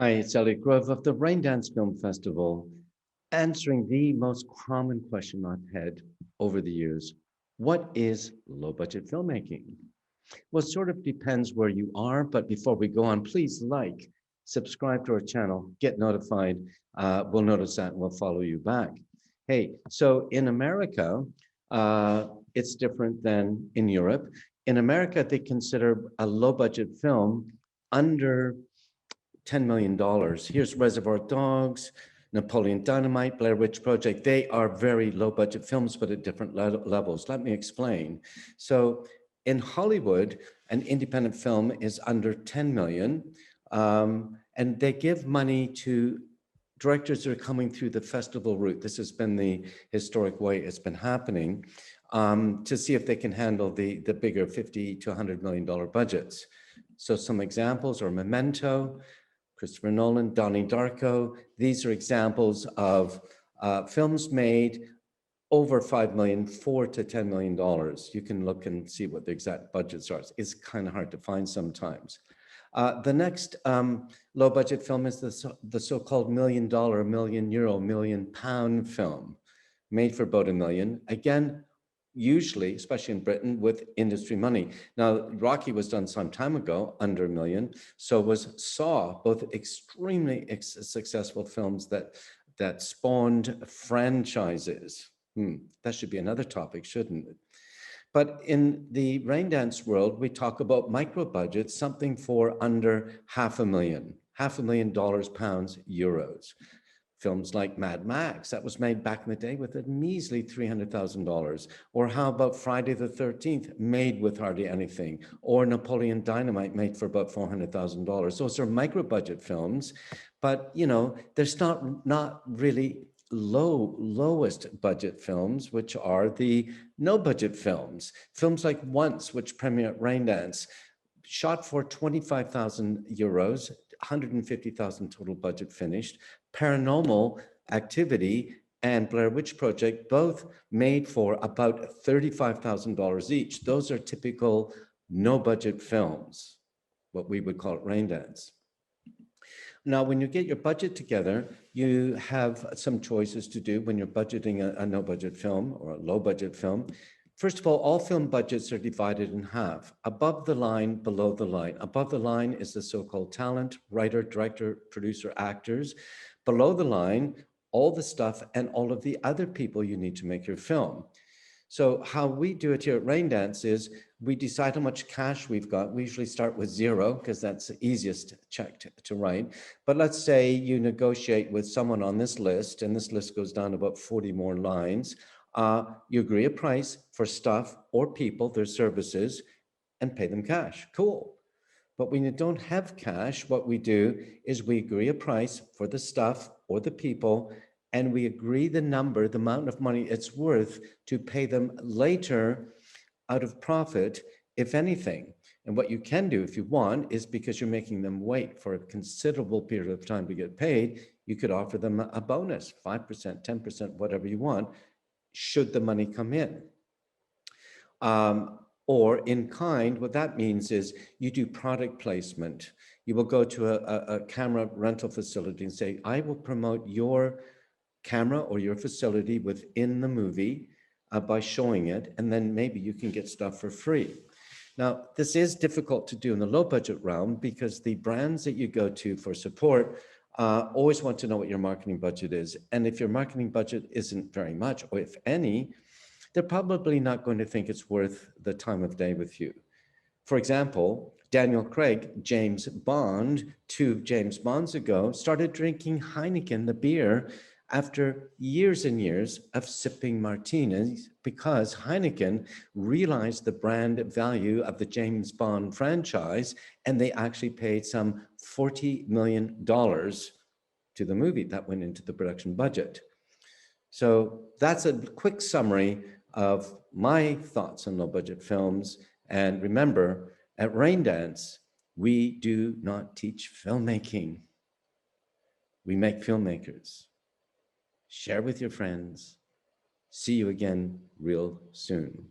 Hi, it's Elliot Grove of the Raindance Film Festival, answering the most common question I've had over the years. What is low budget filmmaking? Well, it sort of depends where you are, but before we go on, please like, subscribe to our channel, get notified. We'll notice that and we'll follow you back. Hey, so in America, it's different than in Europe. In America, they consider a low budget film under $10 million. Here's Reservoir Dogs, Napoleon Dynamite, Blair Witch Project. They are very low budget films, but at different levels. Let me explain. So in Hollywood, an independent film is under 10 million. And they give money to directors that are coming through the festival route. This has been the historic way it's been happening, to see if they can handle the bigger $50 to $100 million budgets. So some examples are Memento, Christopher Nolan, Donnie Darko. These are examples of films made over 5 million, $4 to $10 million. You can look and see what the exact budgets are. It's kind of hard to find sometimes. The next low budget film is the so-called $1 million, million euro, million pound film, made for about $1 million. Again, usually, especially in Britain, with industry money. Now, Rocky was done some time ago, under $1 million. So was Saw, both extremely successful films that spawned franchises. That should be another topic, shouldn't it? But in the Raindance world, we talk about micro budgets, something for under $500,000, pounds, euros. Films like Mad Max, that was made back in the day with a measly $300,000. Or how about Friday the 13th, made with hardly anything? Or Napoleon Dynamite, made for about $400,000. Those are micro budget films, but you know, there's not really lowest budget films, which are the no budget films. Films like Once, which premiere at Raindance, shot for 25,000 euros, 150,000 total budget finished. Paranormal Activity and Blair Witch Project, both made for about $35,000 each. Those are typical no budget films, what we would call it Raindance. Now, when you get your budget together, you have some choices to do when you're budgeting a no budget film or a low budget film. First of all film budgets are divided in half: above the line, below the line. Above the line is the so-called talent, writer, director, producer, actors. Below the line, all the stuff and all of the other people you need to make your film. So how we do it here at Raindance is we decide how much cash we've got. We usually start with zero because that's the easiest check to write. But let's say you negotiate with someone on this list, and this list goes down about 40 more lines. You agree a price for stuff or people, their services, and pay them cash. Cool. But when you don't have cash, what we do is we agree a price for the stuff or the people, and we agree the number, the amount of money it's worth to pay them later out of profit, if anything. And what you can do if you want is, because you're making them wait for a considerable period of time to get paid, you could offer them a bonus, 5%, 10%, whatever you want, should the money come in. Or in kind, what that means is you do product placement. You will go to a camera rental facility and say, I will promote your camera or your facility within the movie by showing it, and then maybe you can get stuff for free. Now, this is difficult to do in the low budget realm because the brands that you go to for support always want to know what your marketing budget is. And if your marketing budget isn't very much, or if any, they're probably not going to think it's worth the time of day with you. For example, Daniel Craig, James Bond, 2 James Bonds ago, started drinking Heineken, the beer, after years and years of sipping martinis, because Heineken realized the brand value of the James Bond franchise, and they actually paid some $40 million to the movie that went into the production budget. So that's a quick summary of my thoughts on low budget films. And remember, at Raindance, we do not teach filmmaking. We make filmmakers. Share with your friends. See you again real soon.